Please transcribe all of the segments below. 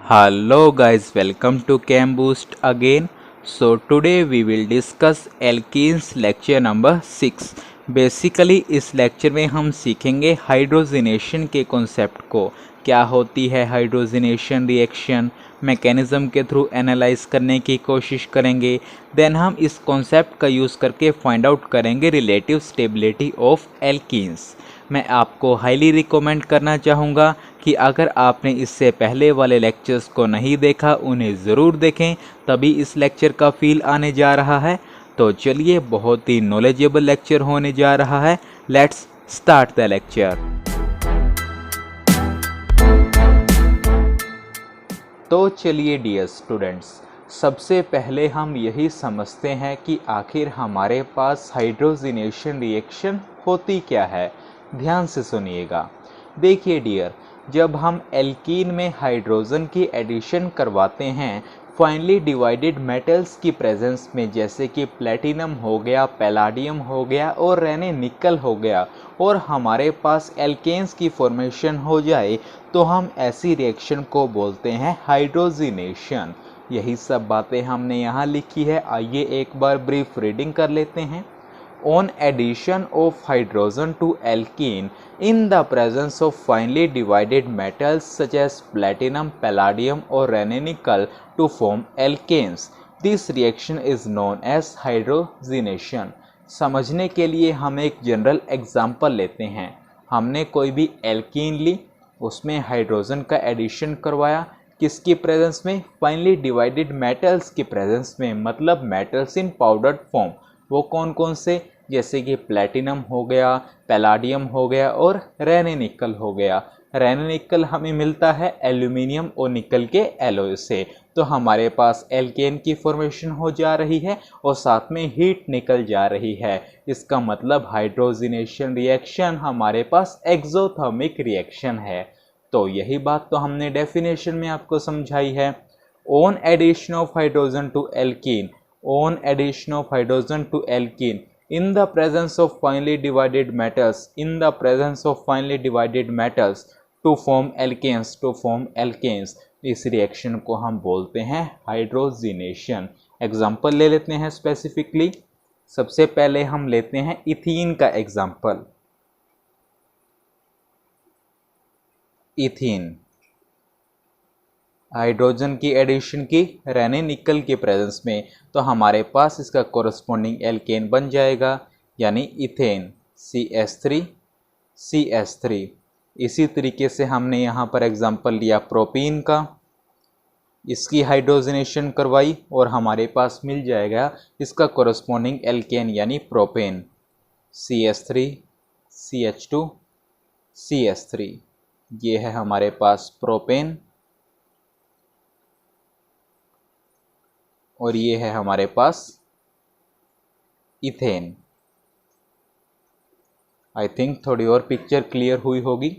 Hello guys, welcome to ChemBoost again. So today we will discuss alkenes lecture number 6. Basically इस lecture में हम सीखेंगे hydrogenation के concept को, क्या होती है हाइड्रोजिनेशन रिएक्शन, मैकेनिज्म के थ्रू एनालाइज करने की कोशिश करेंगे। देन हम इस कॉन्सेप्ट का यूज़ करके फाइंड आउट करेंगे रिलेटिव स्टेबिलिटी ऑफ एल्कीन्स। मैं आपको हाईली रिकमेंड करना चाहूँगा कि अगर आपने इससे पहले वाले लेक्चर्स को नहीं देखा उन्हें ज़रूर देखें, तभी इस लेक्चर का फील आने जा रहा है। तो चलिए, बहुत ही नॉलेजेबल लेक्चर होने जा रहा है। Let's start the lecture. तो चलिए डियर स्टूडेंट्स, सबसे पहले हम यही समझते हैं कि आखिर हमारे पास हाइड्रोजिनेशन रिएक्शन होती क्या है। ध्यान से सुनिएगा। देखिए डियर, जब हम एल्कीन में हाइड्रोजन की एडिशन करवाते हैं फाइनली डिवाइडेड मेटल्स की प्रेजेंस में, जैसे कि प्लेटिनम हो गया, पैलाडियम हो गया और रेने निकल हो गया, और हमारे पास एल्केन्स की फॉर्मेशन हो जाए, तो हम ऐसी रिएक्शन को बोलते हैं हाइड्रोजिनेशन। यही सब बातें हमने यहाँ लिखी है। आइए एक बार ब्रीफ रीडिंग कर लेते हैं। On addition of hydrogen to alkene in the presence of finely divided metals such as platinum, palladium or ranenical to form alkanes. This reaction is known as hydrogenation. समझने के लिए हम एक जनरल एग्जांपल लेते हैं। हमने कोई भी एल्कीन ली, उसमें हाइड्रोजन का एडिशन करवाया, किसकी प्रेजेंस में? फाइनली डिवाइडेड मेटल्स की प्रेजेंस में, मतलब मेटल्स इन पाउडर्ड फॉर्म। वो कौन कौन से? जैसे कि प्लेटिनम हो गया, पैलाडियम हो गया और रेने निकल हो गया। रेने निकल हमें मिलता है एल्यूमिनियम और निकल के एलॉय से। तो हमारे पास एल्केन की फॉर्मेशन हो जा रही है और साथ में हीट निकल जा रही है। इसका मतलब हाइड्रोजिनेशन रिएक्शन हमारे पास एक्सोथर्मिक रिएक्शन है। तो यही बात तो हमने डेफिनेशन में आपको समझाई है। On addition of hydrogen to alkene, on addition of hydrogen to alkene in the presence of finely divided metals, to form alkanes, इस रिएक्शन को हम बोलते हैं हाइड्रोजिनेशन। एग्जाम्पल ले लेते हैं स्पेसिफिकली। सबसे पहले हम लेते हैं इथीन का एग्जाम्पल। इथीन हाइड्रोजन की एडिशन की रेने निकल के प्रेजेंस में, तो हमारे पास इसका कोरस्पॉन्डिंग एल्केन बन जाएगा, यानी इथेन CH3। इसी तरीके से हमने यहाँ पर एग्जांपल लिया प्रोपीन का, इसकी हाइड्रोजनेशन करवाई और हमारे पास मिल जाएगा इसका कोरस्पॉन्डिंग एल्केन यानी प्रोपेन CH3 CH2 CH3। ये है हमारे पास प्रोपेन और ये है हमारे पास इथेन। आई थिंक थोड़ी और पिक्चर क्लियर हुई होगी।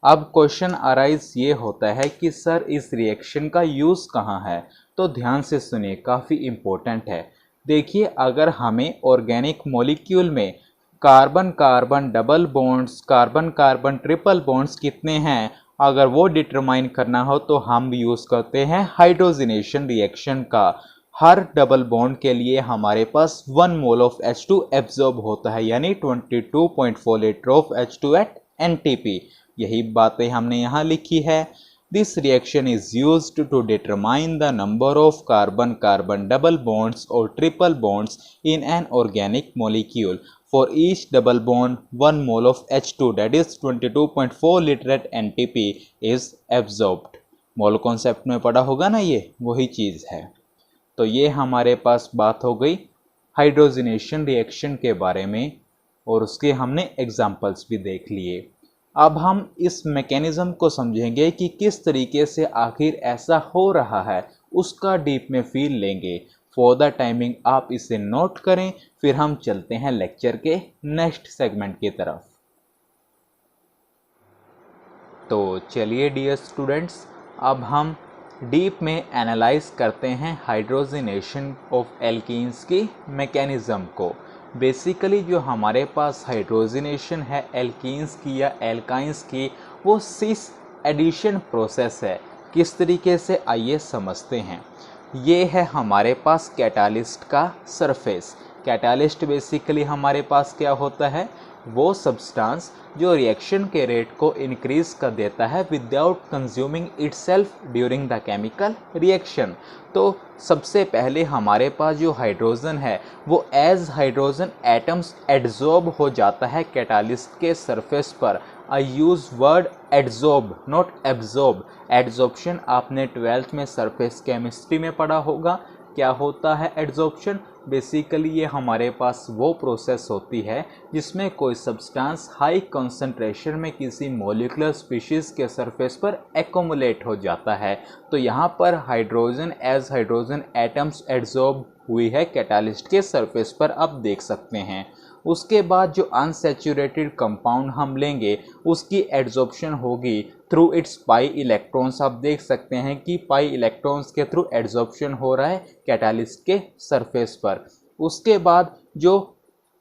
अब क्वेश्चन अराइज ये होता है कि सर इस रिएक्शन का यूज़ कहाँ है? तो ध्यान से सुनिए, काफ़ी इम्पोर्टेंट है। देखिए, अगर हमें ऑर्गेनिक मॉलिक्यूल में carbon carbon double bonds, carbon carbon triple bonds कितने हैं, अगर वो डिटरमाइन करना हो तो हम यूज़ करते हैं हाइड्रोजिनेशन रिएक्शन का। हर डबल बॉन्ड के लिए हमारे पास 1 मोल ऑफ H2 एब्जॉर्ब होता है, यानी 22.4 litre of H2 eight NTP। यही बातें हमने यहाँ लिखी है। This reaction is used to determine the number of carbon carbon double bonds और triple bonds in an organic molecule. For each double bond 1 mole of H2 that is 22.4 litre at NTP is absorbed. Mole concept में पढ़ा होगा ना, ये वही चीज़ है। तो ये हमारे पास बात हो गई हाइड्रोजिनेशन रिएक्शन के बारे में और उसके हमने एग्जाम्पल्स भी देख लिए। अब हम इस मैकेनिज्म को समझेंगे कि किस तरीके से आखिर ऐसा हो रहा है, उसका डीप में फील लेंगे। फॉर द टाइमिंग आप इसे नोट करें, फिर हम चलते हैं लेक्चर के नेक्स्ट सेगमेंट की तरफ। तो चलिए डियर स्टूडेंट्स, अब हम डीप में एनालाइज करते हैं हाइड्रोजिनेशन ऑफ एल्कीन्स की मैकेनिज्म को। बेसिकली जो हमारे पास हाइड्रोजिनेशन है एल्कीन्स की या एल्काइंस की, वो सिस एडिशन प्रोसेस है। किस तरीके से, आइए समझते हैं। ये है हमारे पास कैटालिस्ट का सरफेस। कैटालिस्ट बेसिकली हमारे पास क्या होता है, वो सब्सटेंस जो रिएक्शन के रेट को इंक्रीज कर देता है without consuming itself during the chemical reaction. तो सबसे पहले हमारे पास जो हाइड्रोजन है वो एज हाइड्रोजन एटम्स एड्जॉर्ब हो जाता है कैटालिस्ट के सरफेस पर। I use word adsorb not absorb. Adsorption आपने 12th में सरफेस केमिस्ट्री में पढ़ा होगा। क्या होता है एड्जॉर्प्शन? बेसिकली ये हमारे पास वो प्रोसेस होती है जिसमें कोई सब्सटेंस हाई कंसंट्रेशन में किसी मॉलिक्यूलर स्पीशीज के सरफेस पर एक्युमुलेट हो जाता है। तो यहाँ पर hydrogen as hydrogen atoms adsorb हुई है कैटालिस्ट के सरफेस पर, आप देख सकते हैं। उसके बाद जो अनसैचुरेटेड कंपाउंड हम लेंगे उसकी एड्जॉर्प्शन होगी थ्रू इट्स पाई इलेक्ट्रॉन्स। आप देख सकते हैं कि पाई इलेक्ट्रॉन्स के थ्रू एड्जॉर्प्शन हो रहा है कैटालिस्ट के सरफेस पर। उसके बाद जो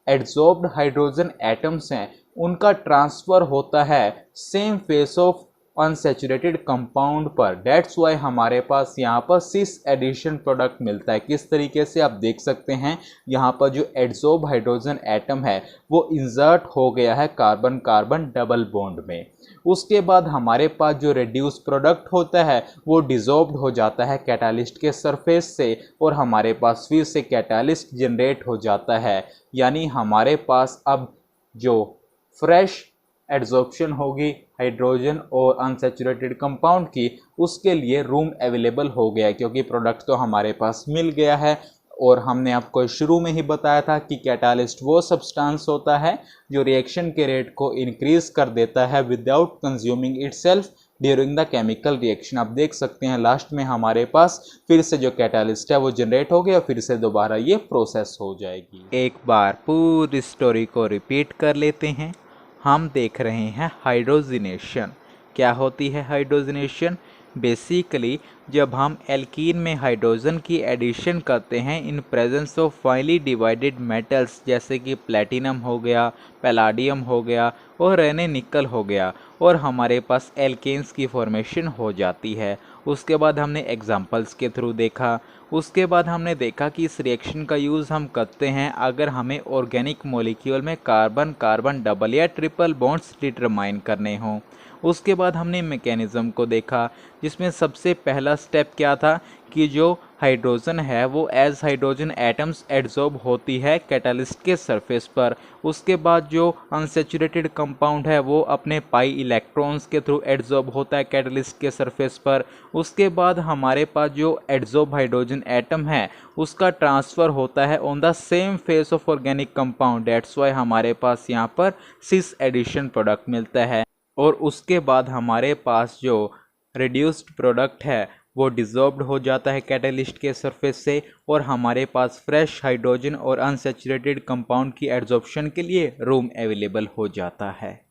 एड्जॉर्ब्ड हाइड्रोजन एटम्स हैं उनका ट्रांसफ़र होता है same face of unsaturated compound पर। डेट्स वाई हमारे पास यहाँ पर सिस एडिशन प्रोडक्ट मिलता है। किस तरीके से, आप देख सकते हैं यहाँ पर जो एड्जॉर्ब हाइड्रोजन एटम है वो इंसर्ट हो गया है कार्बन कार्बन डबल बॉन्ड में। उसके बाद हमारे पास जो रिड्यूस प्रोडक्ट होता है वो डिसॉल्व्ड हो जाता है कैटालिस्ट के सरफेस से और हमारे पास फिर से कैटालिस्ट जनरेट हो जाता है। यानी हमारे पास अब जो फ्रेश एड्जॉर्प्शन होगी हाइड्रोजन और अनसैचुरेटेड कंपाउंड की, उसके लिए रूम अवेलेबल हो गया क्योंकि प्रोडक्ट तो हमारे पास मिल गया है। और हमने आपको शुरू में ही बताया था कि कैटालिस्ट वो सब्सटेंस होता है जो रिएक्शन के रेट को इंक्रीज कर देता है without consuming itself during the chemical reaction. आप देख सकते हैं लास्ट में हमारे पास फिर से जो कैटालिस्ट है वो जनरेट हो गया, फिर से दोबारा ये प्रोसेस हो जाएगी। एक बार पूरी स्टोरी को रिपीट कर लेते हैं। हम देख रहे हैं हाइड्रोजिनेशन। क्या होती है हाइड्रोजिनेशन? बेसिकली जब हम एल्कीन में हाइड्रोजन की एडिशन करते हैं in presence of finally divided metals जैसे कि प्लेटिनम हो गया, पैलाडियम हो गया और रेने निकल हो गया, और हमारे पास एल्केन्स की फॉर्मेशन हो जाती है। उसके बाद हमने एग्जांपल्स के थ्रू देखा। उसके बाद हमने देखा कि इस रिएक्शन का यूज़ हम करते हैं अगर हमें ऑर्गेनिक मॉलिक्यूल में कार्बन कार्बन डबल या ट्रिपल बॉन्ड्स डिटरमाइन करने हों। उसके बाद हमने मैकेनिज़्म को देखा जिसमें सबसे पहला स्टेप क्या था कि जो हाइड्रोजन है वो एज हाइड्रोजन एटम्स एड्जॉर्ब होती है कैटालिस्ट के सरफेस पर। उसके बाद जो अनसैचुरेटेड कंपाउंड है वो अपने पाई इलेक्ट्रॉन्स के थ्रू एड्जॉर्ब होता है कैटालिस्ट के सरफेस पर। उसके बाद हमारे पास जो एड्जॉर्ब हाइड्रोजन एटम है उसका ट्रांसफ़र होता है on the same face of organic compound. That's why हमारे पास यहाँ पर सिस एडिशन प्रोडक्ट मिलता है। और उसके बाद हमारे पास जो रिड्यूस्ड प्रोडक्ट है वो डिसॉल्व्ड हो जाता है कैटालिस्ट के सरफेस से और हमारे पास फ्रेश हाइड्रोजन और अनसैचुरेटेड कंपाउंड की एड्जॉर्प्शन के लिए रूम अवेलेबल हो जाता है।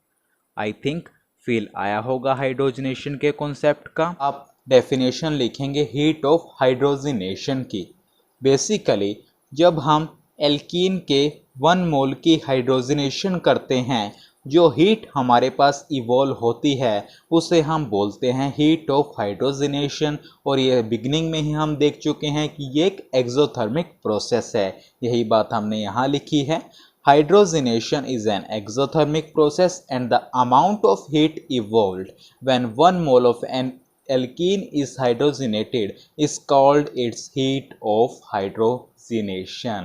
आई थिंक फील आया होगा हाइड्रोजनेशन के कॉन्सेप्ट का। आप डेफिनेशन लिखेंगे हीट ऑफ हाइड्रोजनेशन की। बेसिकली जब हम एल्कीन के 1 मोल की हाइड्रोजनेशन करते हैं जो हीट हमारे पास इवॉल्व होती है उसे हम बोलते हैं हीट ऑफ हाइड्रोजनेशन। और ये बिगनिंग में ही हम देख चुके हैं कि ये एक एक्सोथर्मिक प्रोसेस है, यही बात हमने यहाँ लिखी है। Hydrogenation is an exothermic process and the amount of heat evolved when 1 mole of an alkene is hydrogenated is called its heat of hydrogenation।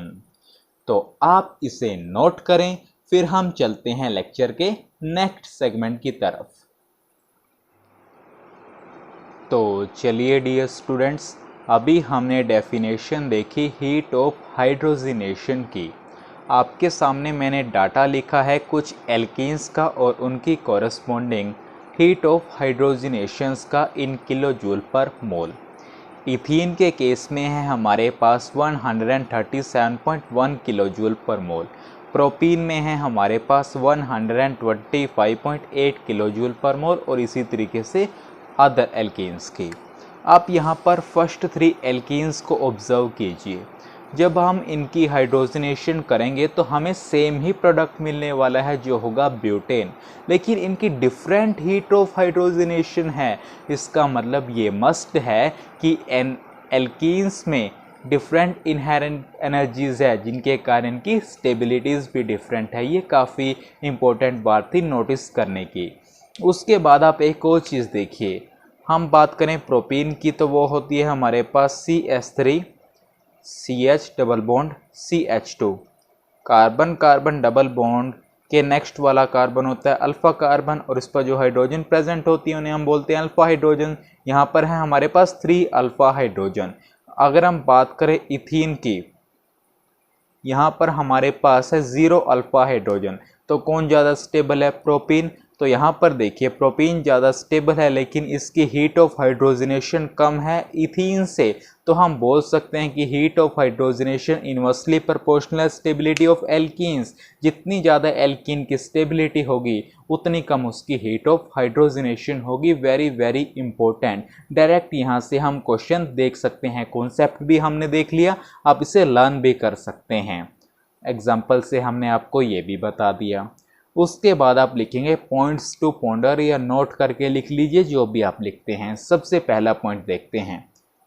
तो आप इसे नोट करें, फिर हम चलते हैं लेक्चर के नेक्स्ट सेगमेंट की तरफ। तो चलिए डियर स्टूडेंट्स, अभी हमने डेफिनेशन देखी हीट ऑफ हाइड्रोजनेशन की। आपके सामने मैंने डाटा लिखा है कुछ एल्कीन्स का और उनकी कॉरस्पॉन्डिंग हीट ऑफ हाइड्रोजनेशंस का इन किलो जूल पर मोल। इथीन के केस में है हमारे पास 137.1 किलो जूल पर मोल। प्रोपीन में है हमारे पास 125.8 किलो जूल पर मोल और इसी तरीके से अदर एल्कीन्स की। आप यहाँ पर फर्स्ट 3 एल्कीन्स को ऑब्जर्व कीजिए। जब हम इनकी हाइड्रोजनेशन करेंगे तो हमें सेम ही प्रोडक्ट मिलने वाला है जो होगा ब्यूटेन, लेकिन इनकी डिफरेंट हीट ऑफ हाइड्रोजनेशन है। इसका मतलब ये मस्ट है कि एल्कीन्स में डिफरेंट इनहेरेंट एनर्जीज है जिनके कारण की स्टेबिलिटीज़ भी डिफरेंट है। ये काफ़ी इम्पोर्टेंट बात थी नोटिस करने की। उसके बाद आप एक और चीज़ देखिए, हम बात करें प्रोपीन की तो वो होती है हमारे पास CH3 CH double bond CH2। Carbon carbon double bond के नेक्स्ट वाला कार्बन होता है अल्फ़ा कार्बन, और इस पर जो हाइड्रोजन प्रेजेंट होती है उन्हें हम बोलते हैं अल्फ़ा हाइड्रोजन। यहाँ पर है हमारे पास 3 अल्फ़ा हाइड्रोजन। अगर हम बात करें इथीन की, यहाँ पर हमारे पास है 0 अल्फ़ा हाइड्रोजन। तो कौन ज़्यादा स्टेबल है? प्रोपीन। तो यहाँ पर देखिए प्रोपीन ज़्यादा स्टेबल है, लेकिन इसकी हीट ऑफ हाइड्रोजनेशन कम है इथीन से। तो हम बोल सकते हैं कि heat of hydrogenation inversely proportional stability of alkenes. जितनी ज़्यादा एल्कीन की स्टेबिलिटी होगी उतनी कम उसकी हीट ऑफ हाइड्रोजनेशन होगी। Very very important. डायरेक्ट यहाँ से हम क्वेश्चन देख सकते हैं, कॉन्सेप्ट भी हमने देख लिया, आप इसे लर्न भी कर सकते हैं। एग्जाम्पल से हमने आपको ये भी बता दिया। उसके बाद आप लिखेंगे पॉइंट्स टू पॉन्डर, या नोट करके लिख लीजिए जो भी आप लिखते हैं। सबसे पहला पॉइंट देखते हैं,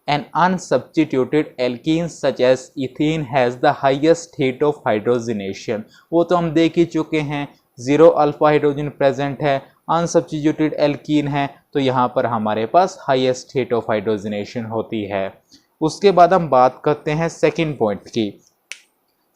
an unsubstituted alkene such as ethene has the highest heat of hydrogenation. वो तो हम देख ही चुके हैं, 0 अल्फ़ा हाइड्रोजन प्रेजेंट है, अनसब्स्टिट्यूटेड एल्कीन है, तो यहाँ पर हमारे पास हाइएस्ट हीट ऑफ हाइड्रोजनेशन होती है। उसके बाद हम बात करते हैं सेकेंड पॉइंट की।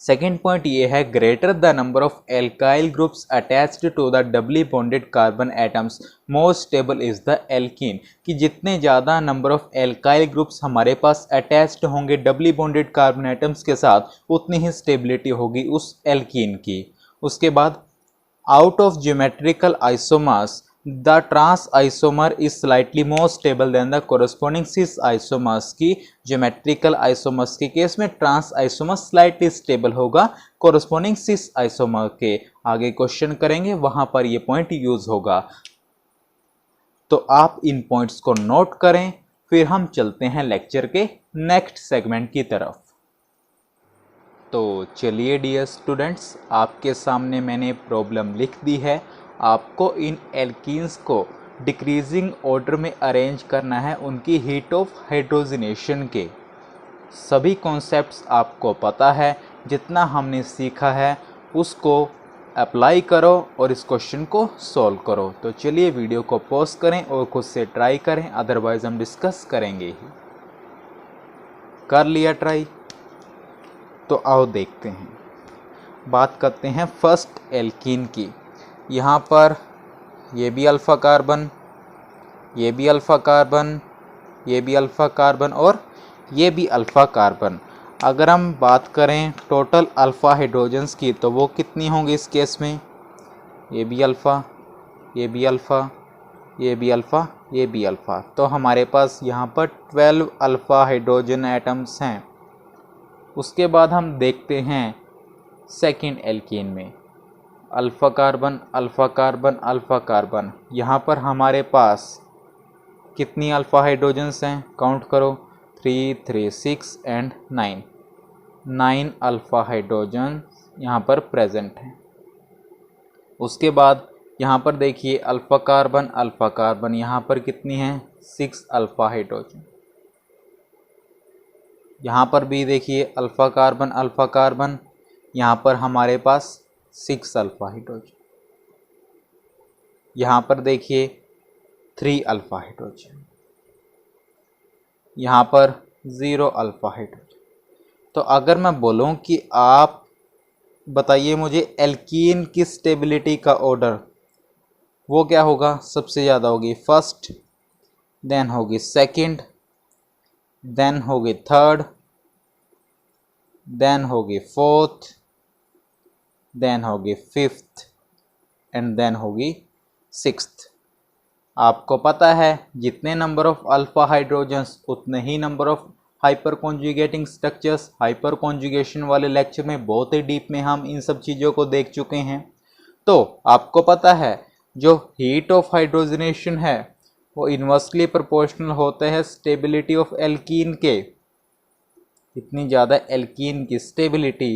सेकेंड पॉइंट ये है, greater the number of alkyl groups attached to the doubly bonded carbon atoms more stable is the alkene. कि जितने ज़्यादा नंबर ऑफ एल्काइल ग्रुप्स हमारे पास अटैच्ड होंगे डबली बॉन्डेड कार्बन एटम्स के साथ, उतनी ही स्टेबिलिटी होगी उस एल्कीन की। उसके बाद out of geometrical isomers the trans isomer is slightly more stable than the corresponding cis isomers. की ज्योमेट्रिकल आइसोमर्स के केस में ट्रांस आइसोमर स्लाइटली स्टेबल होगा कोरस्पॉन्डिंग सिस आइसोमर के। आगे क्वेश्चन करेंगे वहां पर ये पॉइंट यूज होगा, तो आप इन पॉइंट्स को नोट करें। फिर हम चलते हैं लेक्चर के नेक्स्ट सेगमेंट की तरफ। तो चलिए डियर स्टूडेंट्स, आपके सामने मैंने प्रॉब्लम लिख दी है। आपको इन एल्कीन्स को डिक्रीजिंग ऑर्डर में अरेंज करना है उनकी हीट ऑफ हाइड्रोजनेशन के। सभी कॉन्सेप्ट्स आपको पता है, जितना हमने सीखा है उसको अप्लाई करो और इस क्वेश्चन को सॉल्व करो। तो चलिए वीडियो को पॉज करें और खुद से ट्राई करें, अदरवाइज हम डिस्कस करेंगे ही। कर लिया ट्राई? तो आओ देखते हैं। बात करते हैं फर्स्ट एल्कीन की। यहाँ पर ये भी अल्फ़ा कार्बन, ये भी अल्फ़ा कार्बन, ये भी अल्फ़ा कार्बन और ये भी अल्फ़ा कार्बन। अगर हम बात करें टोटल अल्फ़ा हाइड्रोजन्स की तो वो कितनी होंगी इस केस में? ये भी अल्फ़ा, ये भी अल्फ़ा, ये भी अल्फ़ा, ये भी अल्फ़ा। तो हमारे पास यहाँ पर 12 अल्फ़ा हाइड्रोजन एटम्स हैं। उसके बाद हम देखते हैं सेकेंड एल्कीन में alpha carbon, alpha carbon, alpha carbon. यहाँ पर हमारे पास कितनी अल्फ़ा हाइड्रोजन्स हैं? काउंट करो, 3, 3, 6 एंड 9। 9 अल्फ़ा हाइड्रोजन यहाँ पर प्रेजेंट हैं। उसके बाद यहाँ पर देखिए अल्फ़ा कार्बन, अल्फ़ा कार्बन, यहाँ पर कितनी हैं? 6 अल्फ़ा हाइड्रोजन। यहाँ पर भी देखिए अल्फ़ा कार्बन, अल्फ़ा कार्बन, यहाँ पर हमारे पास 6 अल्फ़ा हाइड्रोजन। यहाँ पर देखिए 3 अल्फ़ा हाइड्रोजन, यहाँ पर 0 अल्फ़ा हाइड्रोजन। तो अगर मैं बोलूँ कि आप बताइए मुझे एल्कीन की स्टेबिलिटी का ऑर्डर, वो क्या होगा? सबसे ज़्यादा होगी फर्स्ट, देन होगी सेकंड, देन होगी थर्ड, देन होगी फोर्थ, देन होगी फिफ्थ एंड देन होगी सिक्स्थ। आपको पता है जितने नंबर ऑफ अल्फ़ा हाइड्रोजन्स उतने ही number of hyper conjugating structures. Hyper conjugation वाले लेक्चर में बहुत ही डीप में हम इन सब चीज़ों को देख चुके हैं। तो आपको पता है जो हीट ऑफ हाइड्रोजनेशन है वो इन्वर्सली प्रोपोर्शनल होते हैं स्टेबिलिटी ऑफ एल्कीन के। जितनी ज़्यादा एल्कीन की स्टेबिलिटी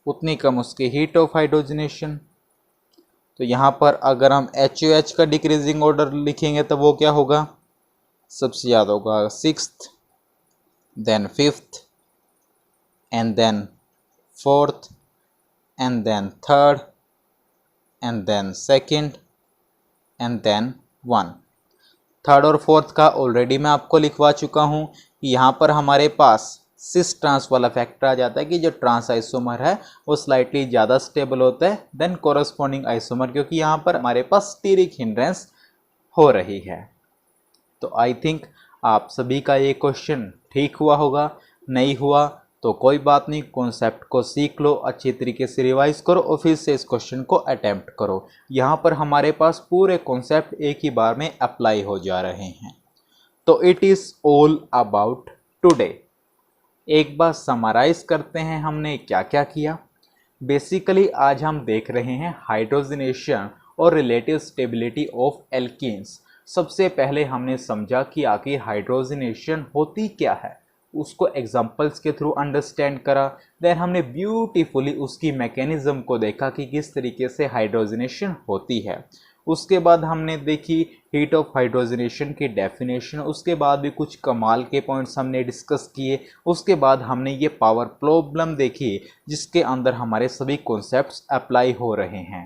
उतनी कम उसकी हीट ऑफ हाइड्रोजनेशन। तो यहाँ पर अगर हम HOH का डिक्रीजिंग ऑर्डर लिखेंगे तो वो क्या होगा, सबसे ज़्यादा होगा 6th, then 5th, and then 4th, and then 3rd, and then 2nd, and then 1। 3rd और 4th का ऑलरेडी मैं आपको लिखवा चुका हूँ कि यहाँ पर हमारे पास सिस ट्रांस वाला फैक्टर आ जाता है कि जो ट्रांस आइसोमर है वो स्लाइटली ज़्यादा स्टेबल होता है देन कोरस्पॉन्डिंग आइसोमर, क्योंकि यहाँ पर हमारे पास स्टीरिक हिंड्रेंस हो रही है। तो आई थिंक आप सभी का ये क्वेश्चन ठीक हुआ होगा। नहीं हुआ तो कोई बात नहीं, कॉन्सेप्ट को सीख लो, अच्छी तरीके से रिवाइज करो और फिर से इस क्वेश्चन को अटेम्प्ट करो। यहाँ पर हमारे पास पूरे कॉन्सेप्ट एक ही बार में अप्लाई हो जा रहे हैं। तो it is all about today. एक बार समराइज करते हैं हमने क्या क्या किया। बेसिकली आज हम देख रहे हैं हाइड्रोजनेशन और रिलेटिव स्टेबिलिटी ऑफ एल्कीन्स। सबसे पहले हमने समझा कि आखिर हाइड्रोजनेशन होती क्या है, उसको एग्जांपल्स के थ्रू अंडरस्टैंड करा। देन हमने ब्यूटीफुली उसकी मैकेनिज्म को देखा कि किस तरीके से हाइड्रोजनेशन होती है। उसके बाद हमने देखी हीट ऑफ हाइड्रोजनेशन की डेफिनेशन। उसके बाद भी कुछ कमाल के पॉइंट्स हमने डिस्कस किए। उसके बाद हमने ये पावर प्रॉब्लम देखी जिसके अंदर हमारे सभी कॉन्सेप्ट्स अप्लाई हो रहे हैं।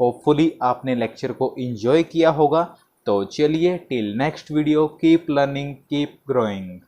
होपफुली आपने लेक्चर को एंजॉय किया होगा। तो चलिए till next video, keep learning, keep growing.